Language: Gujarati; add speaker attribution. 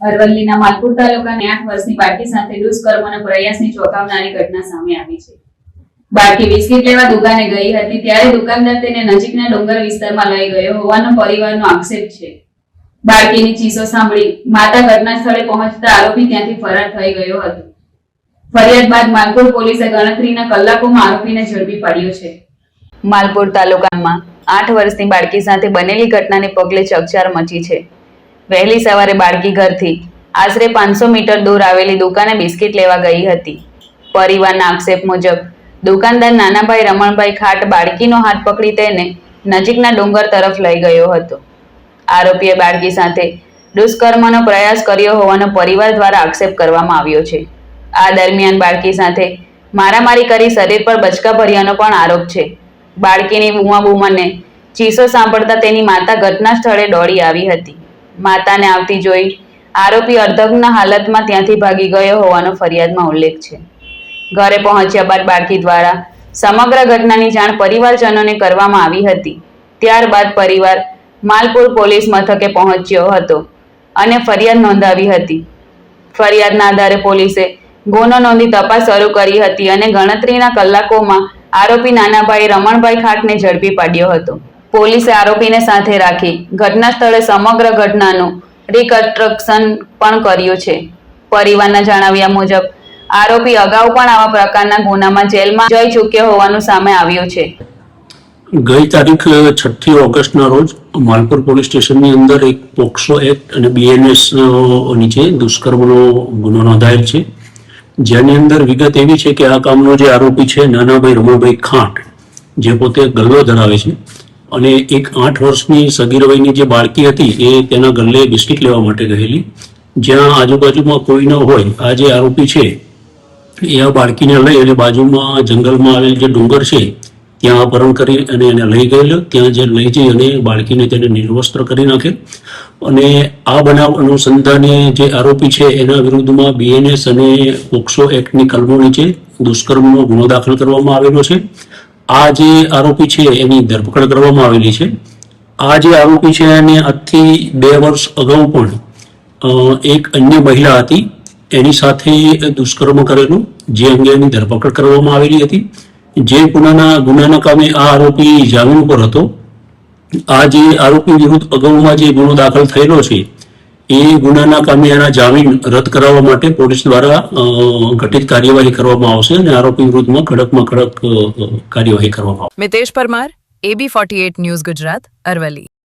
Speaker 1: અરવલ્લીના માલપુર તાલુકાની 8 વર્ષની બાળકી સાથે દુષ્કર્મના પ્રયાસની ચોંકાવનારી ઘટના સામે આવી છે। બાળકી બિસ્કિટ લેવા દુકાને ગઈ હતી ત્યારે દુકાનદાર તેને નજીકના ડુંગર વિસ્તારમાં લઈ ગયો હોવાનો પરિવારનો આક્ષેપ છે। બાળકીની ચીસો સાંભળી માતા ઘટના સ્થળે પહોંચતા આરોપી ત્યાંથી ફરાર થઈ ગયો હતો। ફરિયાદ બાદ માલપુર પોલીસે ગણતરીના કલાકોમાં આરોપીને ઝડપી પાડ્યો છે। માલપુર તાલુકામાં 8 વર્ષની બાળકી સાથે બનેલી ઘટનાને પગલે ચકચાર મચી છે। વહેલી સવારે બાળકી ઘરથી આશરે 500 મીટર દૂર આવેલી દુકાને બિસ્કિટ લેવા ગઈ હતી। પરિવારના આક્ષેપ મુજબ દુકાનદાર નાનાભાઈ રમણભાઈ ખાટ બાળકીનો હાથ પકડી તેને નજીકના ડુંગર તરફ લઈ ગયો હતો। આરોપીએ બાળકી સાથે દુષ્કર્મનો પ્રયાસ કર્યો હોવાનો પરિવાર દ્વારા આક્ષેપ કરવામાં આવ્યો છે। આ દરમિયાન બાળકી સાથે મારામારી કરી શરીર પર બચકા ભર્યાનો પણ આરોપ છે। બાળકીની બૂમાબૂમને ચીસો સાંભળતા તેની માતા ઘટના સ્થળે દોડી આવી હતી। માતાને આવતી જોઈ આરોપી અર્ધગ્ન હાલતમાં ત્યાંથી ભાગી ગયો હોવાનો ફરિયાદમાં ઉલ્લેખ છે। ઘરે પહોંચ્યા બાદ બાળકી દ્વારા સમગ્ર ઘટનાની જાણ પરિવારજનોને કરવામાં આવી હતી। ત્યારબાદ પરિવાર માલપુર પોલીસ મથકે પહોંચ્યો હતો અને ફરિયાદ નોંધાવી હતી। ફરિયાદના આધારે પોલીસે ગુનો નોંધી તપાસ શરૂ કરી હતી અને ગણતરીના કલાકોમાં આરોપી નાનાભાઈ રમણભાઈ ખાટને ઝડપી પાડ્યો હતો। પોલીસે આરોપીને સાથે રાખી ઘટના સ્થળે સમગ્ર ઘટનાનું રિકન્સ્ટ્રક્શન પણ કર્યું છે। પરિવારના જણાવ્યા મુજબ આરોપી અગાઉ પણ આવા પ્રકારના ગુનામાં જેલમાં જઈ ચૂક્યો હોવાનું સામે આવ્યું છે।
Speaker 2: ગઈ તારીખ 6 ઓગસ્ટના રોજ માલપુર પોલીસ સ્ટેશનની અંદર એક પોક્સો એક્ટ અને BNS નીચે દુષ્કર્મનો ગુનો નોંધાયેલ છે, જેની અંદર વિગત એવી છે કે આ કામનો જે આરોપી છે નાનાભાઈ રમણભાઈ ખાટ, જે પોતે ગલ્લો ધરાવે છે અને એક 8 વર્ષની સગીર વયની જે બાળકી હતી એ તેના ગલ્લે બિસ્કિટ લેવા માટે ગયેલી, જ્યાં આજુબાજુમાં કોઈ ન હોય આ જે આરોપી છે એ આ બાળકીને લઈ અને બાજુમાં જંગલમાં આવેલ જે ડુંગર છે ત્યાં અપહરણ કરી અને એને લઈ ગયેલો। ત્યાં જે લઈ જઈ અને બાળકીને તેને નિર્વસ્ત્ર કરી નાખે અને આ બનાવ અનુસંધાને જે આરોપી છે એના વિરુદ્ધમાં BNS અને પોક્સો એક્ટની કલમો નીચે દુષ્કર્મનો ગુનો દાખલ કરવામાં આવેલો છે। આ જે આરોપી છે એની ધરપકડ કરવામાં આવેલી છે। આ જે આરોપી છે એને આજથી 2 વર્ષ અગાઉ પણ એક અન્ય મહિલા હતી એની સાથે દુષ્કર્મ કરેલું, જે અંગે એની ધરપકડ કરવામાં આવેલી હતી। જે ગુનાના કામે આ આરોપી જામીન ઉપર હતો। આ જે આરોપી વિરુદ્ધ અગાઉમાં જે ગુનો દાખલ થયેલો છે એ ગુનાના કામે એના જામીન રદ કરાવવા માટે પોલીસ દ્વારા ઘટિત કાર્યવાહી કરવામાં આવશે અને આરોપી વિરુદ્ધમાં કડકમાં કડક કાર્યવાહી કરવામાં આવશે।
Speaker 3: Mitesh Parmar, AB48 news Gujarat, Aravalli.